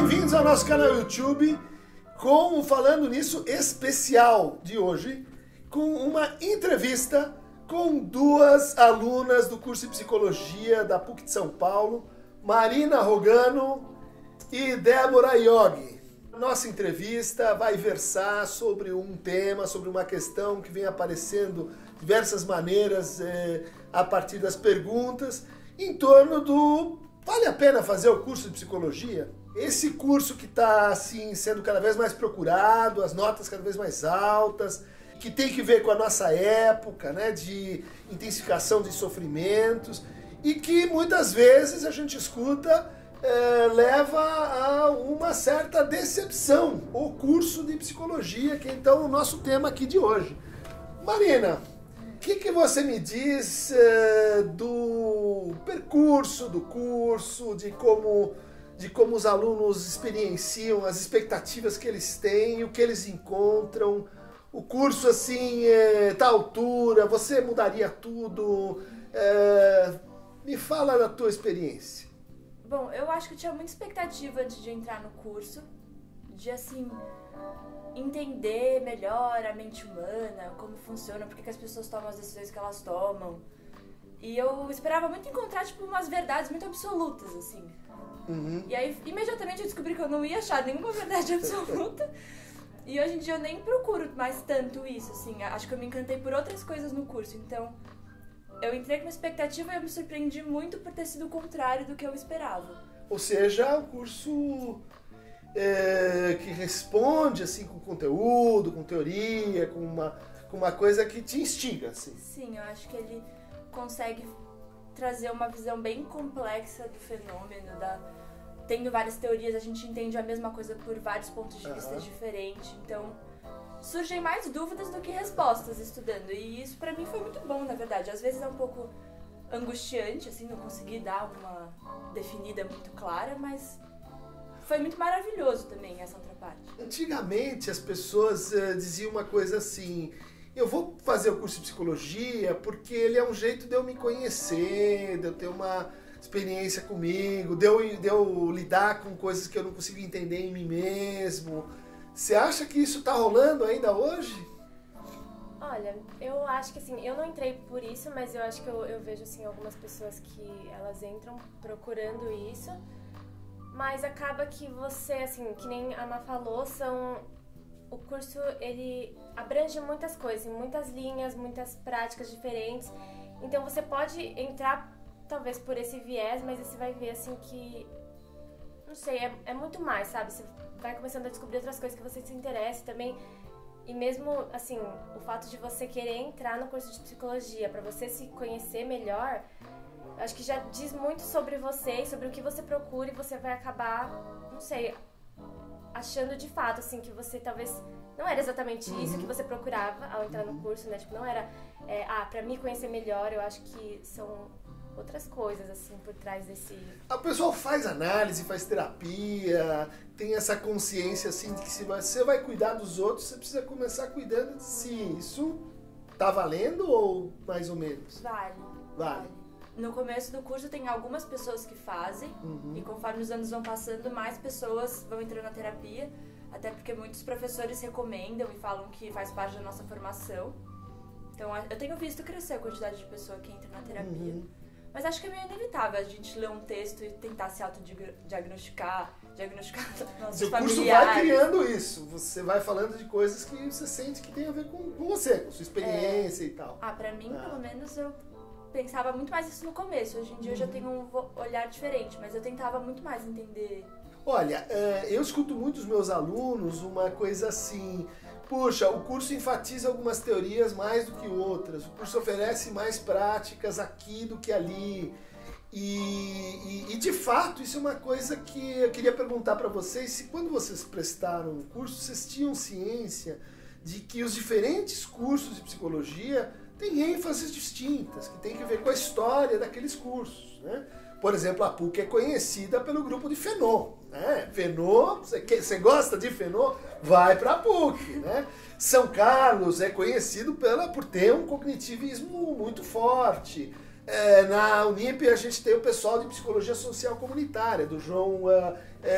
bem-vindos ao nosso canal YouTube com o Falando Nisso especial de hoje, com uma entrevista com duas alunas do curso de Psicologia da PUC de São Paulo, Marina Rogano e Débora Yogi. Nossa entrevista vai versar sobre um tema, sobre uma questão que vem aparecendo de diversas maneiras a partir das perguntas, em torno do vale a pena fazer o curso de Psicologia? Esse curso que está assim, sendo cada vez mais procurado, as notas cada vez mais altas, que tem que ver com a nossa época, né, de intensificação de sofrimentos, e que muitas vezes a gente escuta leva a uma certa decepção, o curso de Psicologia, que é então o nosso tema aqui de hoje. Marina, o que você me diz do percurso do curso, de como os alunos experienciam, as expectativas que eles têm, o que eles encontram? O curso, assim, tá à altura, você mudaria tudo? Me fala da tua experiência. Bom, eu acho que eu tinha muita expectativa de entrar no curso, de, assim, entender melhor a mente humana, como funciona, por que as pessoas tomam as decisões que elas tomam. E eu esperava muito encontrar, tipo, umas verdades muito absolutas, assim. Uhum. E aí, imediatamente eu descobri que eu não ia achar nenhuma verdade absoluta. E hoje em dia eu nem procuro mais tanto isso, assim. Acho que eu me encantei por outras coisas no curso. Então, eu entrei com uma expectativa e eu me surpreendi muito por ter sido o contrário do que eu esperava. Ou seja, um curso que responde, assim, com conteúdo, com teoria, com uma coisa que te instiga, assim. Sim, eu acho que ele consegue trazer uma visão bem complexa do fenômeno, tendo várias teorias, a gente entende a mesma coisa por vários pontos de vista diferentes, então surgem mais dúvidas do que respostas estudando, e isso pra mim foi muito bom, na verdade. Às vezes é um pouco angustiante, assim, não conseguir dar uma definida muito clara, mas foi muito maravilhoso também essa outra parte. Antigamente as pessoas diziam uma coisa assim: eu vou fazer o curso de Psicologia porque ele é um jeito de eu me conhecer, de eu ter uma experiência comigo, de eu lidar com coisas que eu não consigo entender em mim mesmo. Você acha que isso tá rolando ainda hoje? Olha, eu acho que assim, eu não entrei por isso, mas eu acho que eu vejo assim algumas pessoas que elas entram procurando isso, mas acaba que você, assim, que nem a Má falou, o curso, ele abrange muitas coisas, muitas linhas, muitas práticas diferentes. Então você pode entrar talvez por esse viés, mas você vai ver assim que, não sei, é muito mais, sabe? Você vai começando a descobrir outras coisas que você se interessa também. E mesmo, assim, o fato de você querer entrar no curso de Psicologia para você se conhecer melhor, acho que já diz muito sobre você e sobre o que você procura, e você vai acabar, não sei, achando de fato, assim, que você talvez não era exatamente isso que você procurava ao entrar no curso, né? Tipo, não era, pra me conhecer melhor, eu acho que são outras coisas, assim, por trás desse... A pessoa faz análise, faz terapia, tem essa consciência, assim, de que se você vai cuidar dos outros, você precisa começar cuidando de si. Isso tá valendo ou mais ou menos? Vale. No começo do curso tem algumas pessoas que fazem, e conforme os anos vão passando, mais pessoas vão entrando na terapia, até porque muitos professores recomendam e falam que faz parte da nossa formação. Então eu tenho visto crescer a quantidade de pessoas que entram na terapia. Mas acho que é meio inevitável a gente ler um texto e tentar se autodiagnosticar, diagnosticar nossos familiares. O curso vai criando isso, você vai falando de coisas que você sente que tem a ver com você, com sua experiência e tal. Pra mim, pelo menos, eu pensava muito mais isso no começo. Hoje em dia eu já tenho um olhar diferente, mas eu tentava muito mais entender. Olha, eu escuto muito dos meus alunos uma coisa assim: puxa, o curso enfatiza algumas teorias mais do que outras, o curso oferece mais práticas aqui do que ali. E de fato, isso é uma coisa que eu queria perguntar para vocês: se quando vocês prestaram o curso, vocês tinham ciência de que os diferentes cursos de Psicologia têm ênfases distintas, que tem que ver com a história daqueles cursos, né? Por exemplo, a PUC é conhecida pelo grupo de Fenô, né? Fenô, você gosta de Fenô? Vai para a PUC, né? São Carlos é conhecido por ter um cognitivismo muito forte. Na Unip a gente tem o pessoal de Psicologia Social Comunitária, do João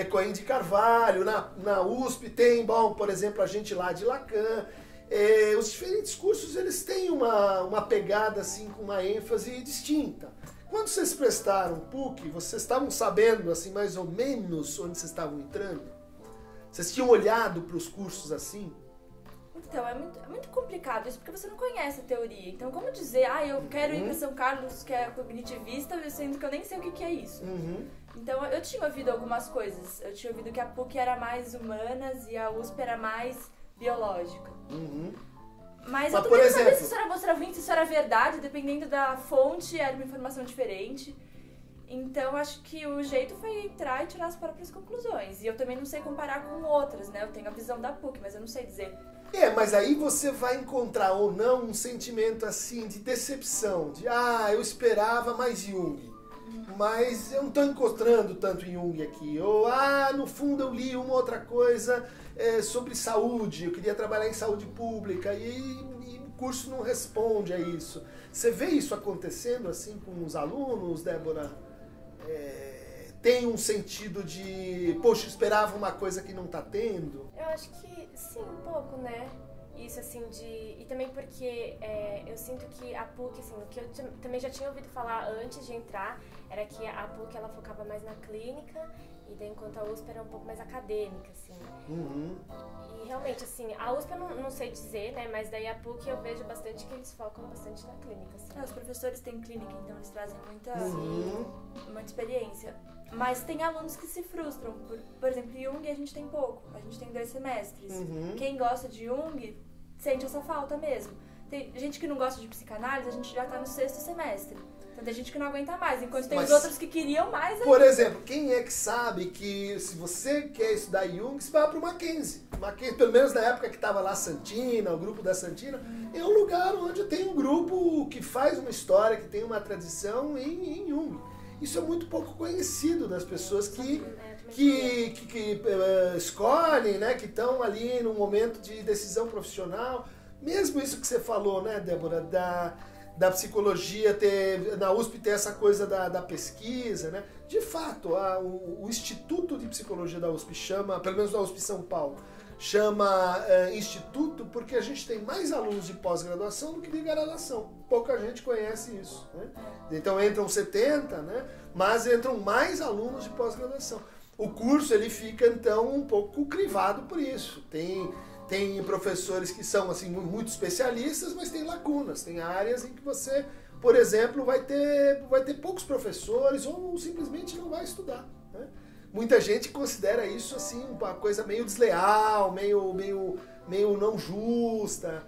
Cohen de Carvalho. Na USP tem, bom, por exemplo, a gente lá de Lacan. Os diferentes cursos, eles têm uma pegada assim, com uma ênfase distinta. Quando vocês prestaram PUC, vocês estavam sabendo assim mais ou menos onde vocês estavam entrando? Vocês tinham olhado para os cursos assim? Então, é muito complicado isso, porque você não conhece a teoria. Então, como dizer, eu quero ir para São Carlos, que é cognitivista, sendo que eu nem sei o que é isso. Então, eu tinha ouvido algumas coisas. Eu tinha ouvido que a PUC era mais humanas e a USP era mais biológica. Mas eu também não sabia se isso era mostramento, se isso era verdade, dependendo da fonte, era uma informação diferente. Então, acho que o jeito foi entrar e tirar as próprias conclusões. E eu também não sei comparar com outras, né? Eu tenho a visão da PUC, mas eu não sei dizer. Mas aí você vai encontrar ou não um sentimento assim de decepção, de eu esperava mais Jung, mas eu não estou encontrando tanto Jung aqui. Ou, no fundo eu li uma outra coisa sobre saúde, eu queria trabalhar em saúde pública e o curso não responde a isso. Você vê isso acontecendo assim com os alunos, Débora? Tem um sentido de, poxa, esperava uma coisa que não está tendo? Eu acho que sim, um pouco, né? Isso assim e também porque eu sinto que a PUC, assim, o que eu também já tinha ouvido falar antes de entrar, era que a PUC ela focava mais na clínica e daí enquanto a USP era um pouco mais acadêmica, assim. E realmente, assim, a USP eu não sei dizer, né? Mas daí a PUC eu vejo bastante que eles focam bastante na clínica, assim. Os professores têm clínica, então eles trazem muita experiência. Mas tem alunos que se frustram. Por exemplo, Jung a gente tem pouco. A gente tem 2 semestres. Quem gosta de Jung sente essa falta mesmo. Tem gente que não gosta de psicanálise, a gente já tá no 6º semestre. Então tem gente que não aguenta mais, enquanto tem os outros que queriam mais ainda. Por exemplo, quem é que sabe que se você quer estudar Jung, você vai para o Mackenzie. Pelo menos na época que estava lá a Santina, o grupo da Santina, é um lugar onde tem um grupo que faz uma história, que tem uma tradição em Jung. Isso é muito pouco conhecido das pessoas que escolhem, né, que estão ali num momento de decisão profissional. Mesmo isso que você falou, né, Débora, da psicologia, na USP ter essa coisa da pesquisa, né? De fato, o Instituto de Psicologia da USP chama, pelo menos da USP São Paulo, chama Instituto porque a gente tem mais alunos de pós-graduação do que de graduação. Pouca gente conhece isso, né? Então entram 70, né? Mas entram mais alunos de pós-graduação. O curso ele fica então um pouco crivado por isso. Tem professores que são assim muito especialistas, mas tem lacunas, tem áreas em que você, por exemplo, vai ter poucos professores ou simplesmente não vai estudar, né? Muita gente considera isso assim uma coisa meio desleal, meio não justa.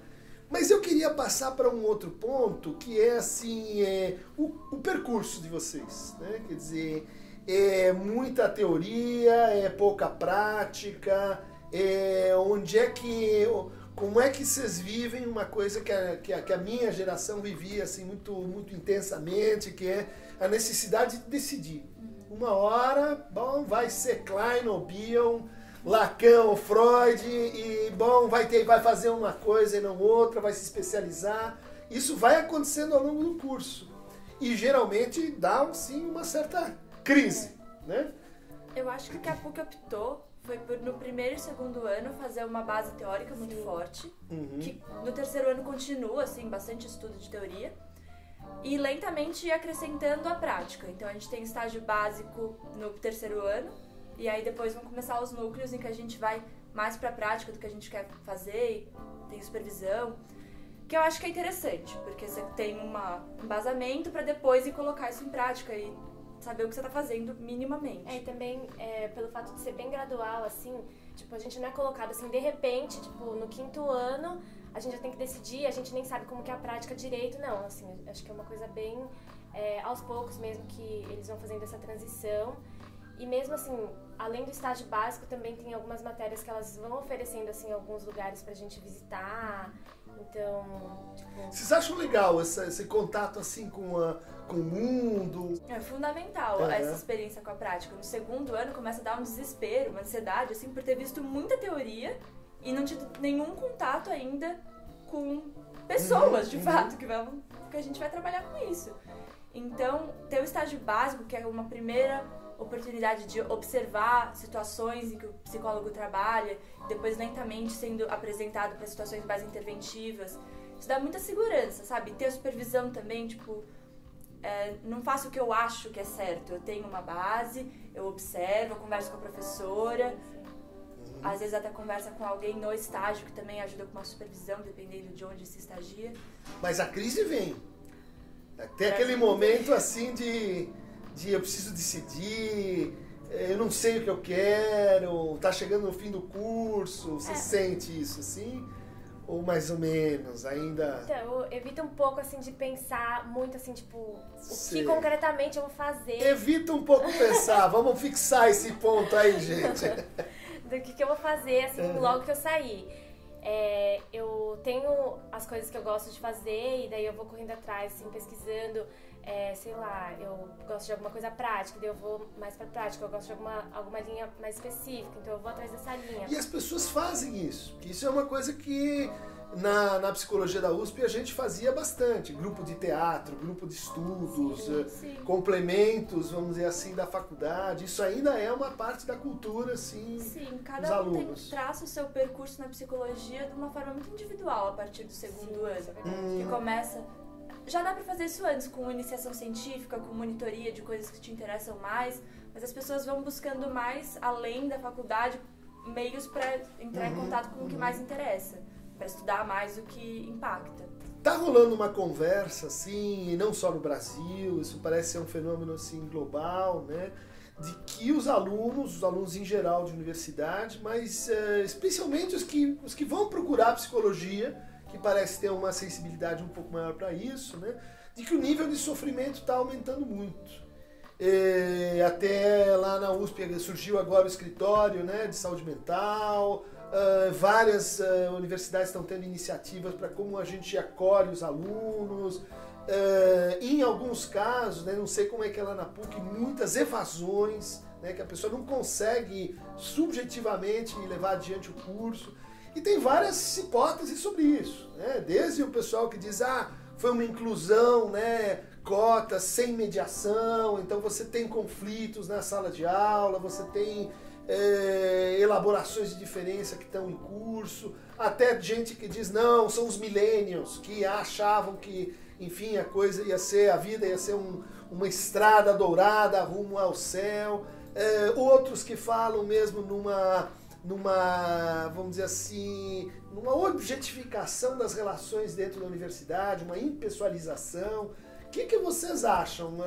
Mas eu queria passar para um outro ponto, que é assim, o percurso de vocês, né? Quer dizer, é muita teoria, é pouca prática, como é que vocês vivem uma coisa que a minha geração vivia assim muito, muito intensamente, que é a necessidade de decidir. Uma hora, bom, vai ser Klein ou Bion, Lacan ou Freud, e bom, vai fazer uma coisa e não outra, vai se especializar. Isso vai acontecendo ao longo do curso. E geralmente dá, sim, uma certa crise, né? Eu acho que o que a PUC optou foi por, no 1º e 2º ano, fazer uma base teórica muito forte, que no 3º ano continua, assim, bastante estudo de teoria, e lentamente ir acrescentando a prática. Então a gente tem estágio básico no 3º ano, e aí depois vão começar os núcleos em que a gente vai mais pra prática do que a gente quer fazer, tem supervisão, que eu acho que é interessante, porque você tem um embasamento para depois ir colocar isso em prática e saber o que você tá fazendo minimamente. E também, pelo fato de ser bem gradual, assim, tipo, a gente não é colocado assim, de repente, tipo, no 5º ano, a gente já tem que decidir, a gente nem sabe como que é a prática direito, não, assim, acho que é uma coisa bem aos poucos mesmo que eles vão fazendo essa transição. E mesmo assim, além do estágio básico, também tem algumas matérias que elas vão oferecendo, assim, alguns lugares pra gente visitar. Então, tipo... Vocês acham legal esse contato, assim, com o mundo? É fundamental essa experiência com a prática. No 2º ano começa a dar um desespero, uma ansiedade, assim, por ter visto muita teoria e não tido nenhum contato ainda com pessoas, de fato, que a gente vai trabalhar com isso. Então, ter o estágio básico, que é uma primeira oportunidade de observar situações em que o psicólogo trabalha, depois lentamente sendo apresentado para situações mais interventivas, isso dá muita segurança, sabe? Ter supervisão também, tipo, não faço o que eu acho que é certo, eu tenho uma base, eu observo, eu converso com a professora, às vezes até conversa com alguém no estágio que também ajuda com uma supervisão, dependendo de onde se estagia. Mas a crise vem. Tem aquele momento assim de eu preciso decidir, eu não sei o que eu quero, tá chegando no fim do curso, você sente isso assim? Ou mais ou menos, ainda... Então, eu evito um pouco, assim, de pensar muito, assim, tipo, o Sei. que concretamente eu vou fazer. Evita um pouco pensar, vamos fixar esse ponto aí, gente. Do que eu vou fazer, assim, logo que eu sair. Eu tenho as coisas que eu gosto de fazer e daí eu vou correndo atrás, assim, pesquisando, sei lá, eu gosto de alguma coisa prática, daí eu vou mais pra prática, eu gosto de alguma linha mais específica, então eu vou atrás dessa linha. E as pessoas fazem isso, que isso é uma coisa que na psicologia da USP a gente fazia bastante, grupo de teatro, grupo de estudos, Sim. complementos, vamos dizer assim, da faculdade, isso ainda é uma parte da cultura, assim, Sim, dos cada um alunos. traça o seu percurso na psicologia de uma forma muito individual a partir do segundo ano, que começa... Já dá pra fazer isso antes, com iniciação científica, com monitoria de coisas que te interessam mais, mas as pessoas vão buscando mais, além da faculdade, meios pra entrar em contato com o que mais interessa, pra estudar mais o que impacta. Tá rolando uma conversa, assim, não só no Brasil, isso parece ser um fenômeno, assim, global, né? De que os alunos em geral de universidade, mas especialmente os que vão procurar psicologia, que parece ter uma sensibilidade um pouco maior para isso, né? De que o nível de sofrimento está aumentando muito. Até lá na USP surgiu agora o escritório, né, de saúde mental, várias universidades estão tendo iniciativas para como a gente acolhe os alunos, em alguns casos, né, não sei como é que é lá na PUC, muitas evasões, né, que a pessoa não consegue subjetivamente levar adiante o curso. E tem várias hipóteses sobre isso, né? Desde o pessoal que diz, foi uma inclusão, né, cotas sem mediação, então você tem conflitos na sala de aula, você tem elaborações de diferença que estão em curso, até gente que diz, não, são os millennials, que achavam que, enfim, a vida ia ser uma estrada dourada rumo ao céu, outros que falam mesmo vamos dizer assim, numa objetificação das relações dentro da universidade, uma impessoalização. O que vocês acham?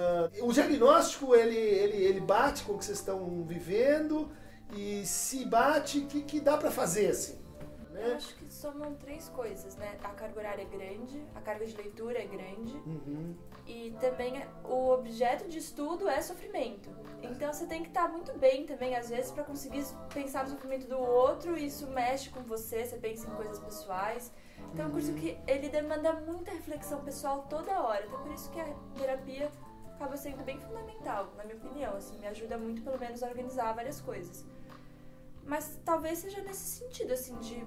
O diagnóstico, ele bate com o que vocês estão vivendo? E se bate, o que dá para fazer, assim? Né? Eu acho que somam três coisas, né? A carga horária é grande, a carga de leitura é grande, e também o objeto de estudo é sofrimento. Então você tem que estar muito bem também, às vezes, para conseguir pensar no sofrimento do outro, e isso mexe com você pensa em coisas pessoais. Então é um curso que ele demanda muita reflexão pessoal toda hora, então por isso que a terapia acaba sendo bem fundamental, na minha opinião, assim, me ajuda muito, pelo menos, a organizar várias coisas. Mas talvez seja nesse sentido, assim, de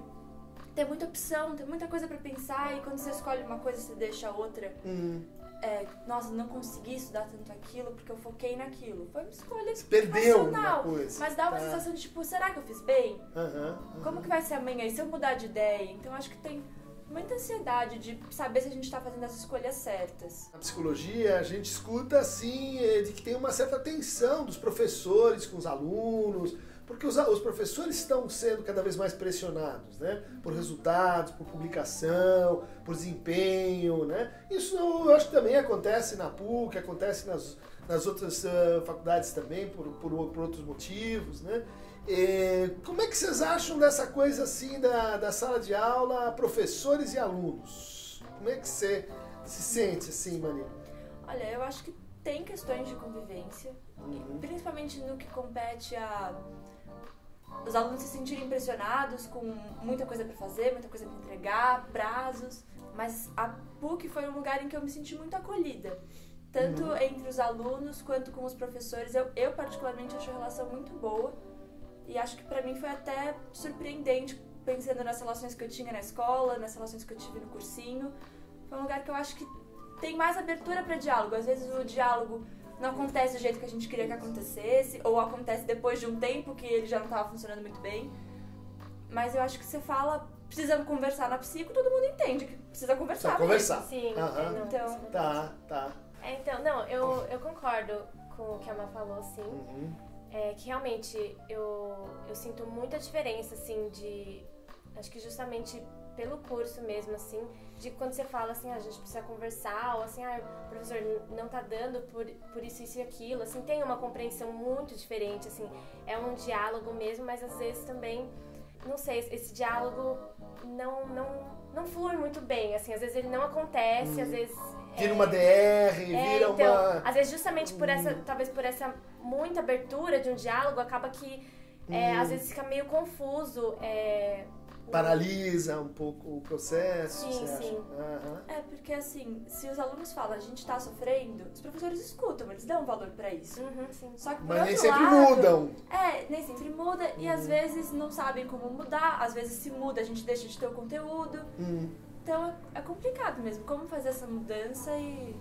ter muita opção, ter muita coisa pra pensar, e quando você escolhe uma coisa, você deixa a outra. Nossa, não consegui estudar tanto aquilo porque eu foquei naquilo. Foi uma escolha perdeu racional, uma coisa. mas dá uma sensação de tipo, será que eu fiz bem? Como que vai ser amanhã? E se eu mudar de ideia? Então acho que tem muita ansiedade de saber se a gente tá fazendo as escolhas certas. Na psicologia, a gente escuta, assim, de que tem uma certa tensão dos professores com os alunos, porque os professores estão sendo cada vez mais pressionados, né? Por resultados, por publicação, por desempenho, né? Isso eu acho que também acontece na PUC, acontece nas outras faculdades também, por outros motivos, né? Como é que vocês acham dessa coisa assim da sala de aula, professores e alunos? Como é que você se sente assim, Marina? Olha, eu acho que tem questões de convivência, principalmente no que compete a os alunos se sentirem pressionados com muita coisa para fazer, muita coisa para entregar, prazos, mas a PUC foi um lugar em que eu me senti muito acolhida, tanto entre os alunos quanto com os professores. Eu particularmente acho a relação muito boa, e acho que para mim foi até surpreendente, pensando nas relações que eu tinha na escola, nas relações que eu tive no cursinho. Foi um lugar que eu acho que tem mais abertura para diálogo. Às vezes o diálogo não acontece do jeito que a gente queria que acontecesse, ou acontece depois de um tempo que ele já não estava funcionando muito bem. Mas eu acho que você fala, precisa conversar na psico, todo mundo entende que precisa conversar. Precisa conversar. Sim, Aham. então... Tá. Então, não, eu concordo com o que a Má falou, sim. Uhum. Que realmente eu sinto muita diferença, assim, de... Acho que justamente pelo curso mesmo, assim, de quando você fala assim, a gente precisa conversar, ou assim, o professor não tá dando por isso e aquilo, assim, tem uma compreensão muito diferente, assim, é um diálogo mesmo, mas às vezes também, não sei, esse diálogo não flui muito bem, assim, às vezes ele não acontece, às vezes... Vira uma DR, vira então, uma... Às vezes justamente por essa, talvez por essa muita abertura de um diálogo, acaba que às vezes fica meio confuso, Paralisa um pouco o processo, sim, você acha? sim. Aham. Porque assim, se os alunos falam, a gente tá sofrendo, os professores escutam, eles dão valor pra isso. Sim. Só que por Mas nem outro sempre lado, mudam. nem sempre muda e às vezes não sabem como mudar, às vezes se muda, a gente deixa de ter o conteúdo. Então é complicado mesmo, como fazer essa mudança e...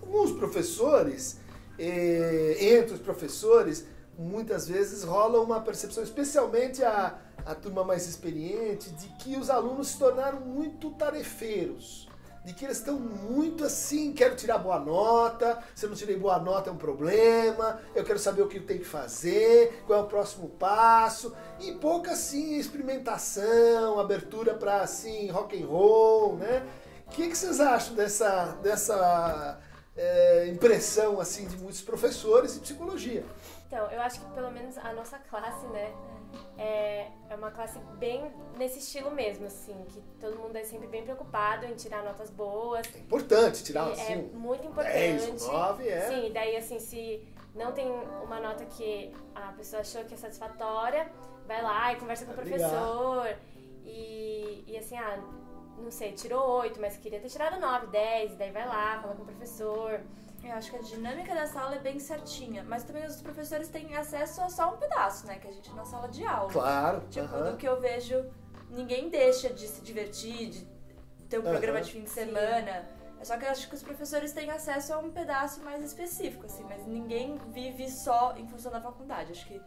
Alguns professores, entre os professores, muitas vezes rola uma percepção, especialmente a turma mais experiente, de que os alunos se tornaram muito tarefeiros. De que eles estão muito assim, quero tirar boa nota, se eu não tirei boa nota é um problema, eu quero saber o que eu tenho que fazer, qual é o próximo passo, e pouca assim experimentação, abertura para assim rock and roll, né? O que vocês acham dessa impressão assim de muitos professores de psicologia? Então, eu acho que pelo menos a nossa classe, né, é uma classe bem nesse estilo mesmo, assim, que todo mundo é sempre bem preocupado em tirar notas boas. É importante tirar assim, É muito importante. 10, 9, Sim, daí assim, se não tem uma nota que a pessoa achou que é satisfatória, vai lá e conversa com o professor. E assim, não sei, tirou 8, mas queria ter tirado 9, 10, daí vai lá, fala com o professor. Eu acho que a dinâmica da sala é bem certinha, mas também os professores têm acesso a só um pedaço, né? Que a gente na sala de aula. Claro. Tipo, do que eu vejo, ninguém deixa de se divertir, de ter um programa de fim de semana. É só que eu acho que os professores têm acesso a um pedaço mais específico, assim, mas ninguém vive só em função da faculdade. Acho que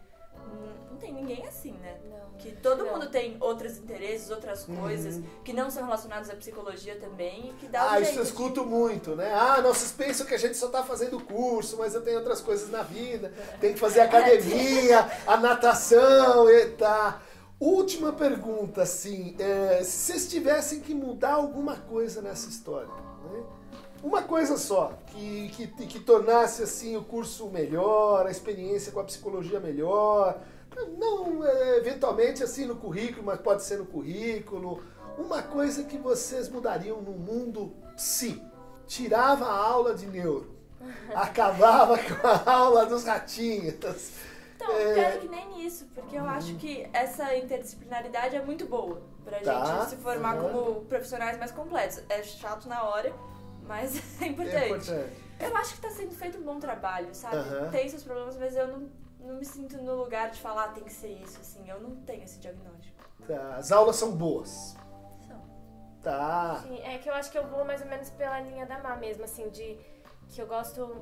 não tem ninguém assim, né? Não. Que todo mundo tem outros interesses, outras coisas, que não são relacionadas à psicologia também, e que dá um jeito. Isso eu escuto muito, né? Vocês pensam que a gente só tá fazendo curso, mas eu tenho outras coisas na vida. Tem que fazer academia, a natação e tá. Última pergunta, assim, se vocês tivessem que mudar alguma coisa nessa história, né? Uma coisa só, que tornasse assim o curso melhor, a experiência com a psicologia melhor, não eventualmente assim no currículo, mas pode ser no currículo, uma coisa que vocês mudariam no mundo se tirava a aula de neuro, acabava com a aula dos ratinhos. Então, pior que nem isso, porque eu acho que essa interdisciplinaridade é muito boa pra gente se formar como profissionais mais completos. É chato na hora, mas é importante. Eu acho que tá sendo feito um bom trabalho, sabe? Tem seus problemas, mas eu não me sinto no lugar de falar tem que ser isso, assim. Eu não tenho esse diagnóstico. Tá. As aulas são boas. São. Tá. Sim, é que eu acho que eu vou mais ou menos pela linha da Má mesmo, assim, de que eu gosto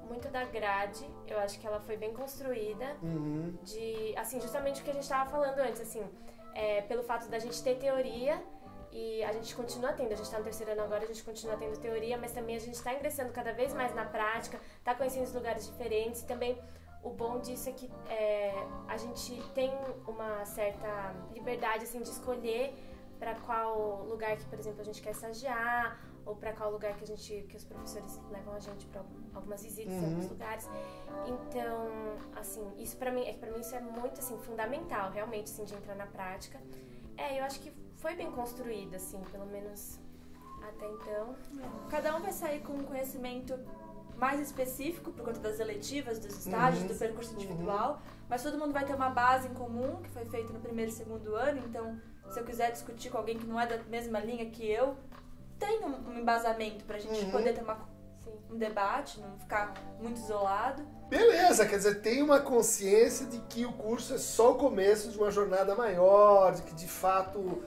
muito da grade. Eu acho que ela foi bem construída. De, assim, justamente o que a gente tava falando antes, assim, pelo fato da gente ter teoria. E a gente continua tendo, a gente tá no terceiro ano agora, a gente continua tendo teoria, mas também a gente tá ingressando cada vez mais na prática, tá conhecendo os lugares diferentes. E também o bom disso é que a gente tem uma certa liberdade, assim, de escolher para qual lugar que, por exemplo, a gente quer estagiar, ou para qual lugar que os professores levam a gente para algumas visitas em alguns lugares. Então, assim, isso para mim isso é muito, assim, fundamental, realmente, assim, de entrar na prática. Eu acho que foi bem construído, assim, pelo menos até então. Cada um vai sair com um conhecimento mais específico por conta das eletivas, dos estágios, do percurso individual, mas todo mundo vai ter uma base em comum que foi feita no primeiro e segundo ano, então se eu quiser discutir com alguém que não é da mesma linha que eu, tem um embasamento pra gente poder ter um debate, não ficar muito isolado. Beleza, quer dizer, tem uma consciência de que o curso é só o começo de uma jornada maior, de que de fato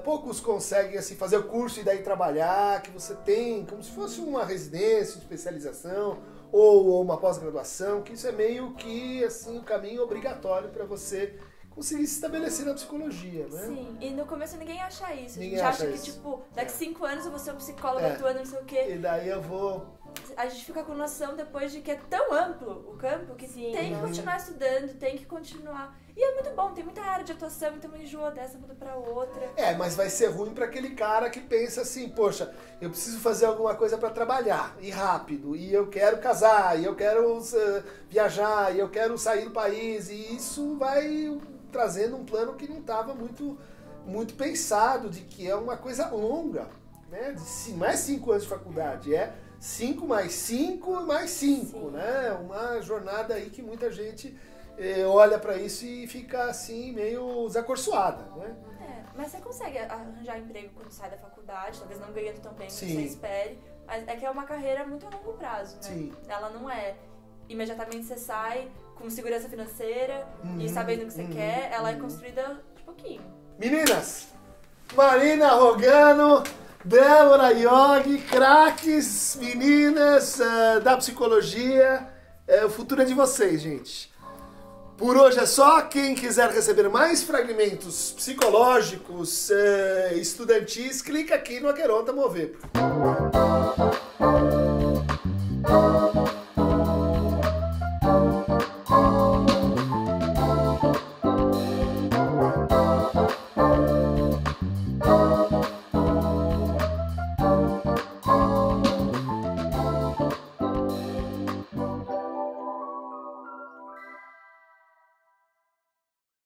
poucos conseguem assim, fazer o curso e daí trabalhar, que você tem como se fosse uma residência, especialização ou uma pós-graduação, que isso é meio que assim, o caminho obrigatório para você conseguir se estabelecer na psicologia, né? Sim, e no começo ninguém acha isso. Ninguém a gente acha acha isso. que, tipo, daqui 5 anos eu vou ser um psicólogo atuando, não sei o quê. E daí eu vou... A gente fica com noção depois de que é tão amplo o campo que Sim. tem que continuar estudando, tem que continuar. E é muito bom, tem muita área de atuação, então enjoa dessa, muda pra outra. Mas vai ser ruim para aquele cara que pensa assim, poxa, eu preciso fazer alguma coisa para trabalhar, e rápido, e eu quero casar, e eu quero viajar, e eu quero sair do país, e isso vai trazendo um plano que não estava muito pensado, de que é uma coisa longa, né? Não é 5 anos de faculdade, é 5 mais 5 mais 5, né? Uma jornada aí que muita gente olha para isso e fica assim meio desacorçoada, né? Mas você consegue arranjar emprego quando sai da faculdade, talvez não ganhando tão bem quanto Sim. você espere, mas é que é uma carreira muito a longo prazo, né? Sim. Ela não é imediatamente você sai com segurança financeira e sabendo o que você quer, ela é construída de pouquinho. Meninas, Marina Rogano, Débora Yogi, craques, meninas da psicologia, o futuro é de vocês, gente. Por hoje é só. Quem quiser receber mais fragmentos psicológicos, estudantis, clica aqui no Aqueronta Mover.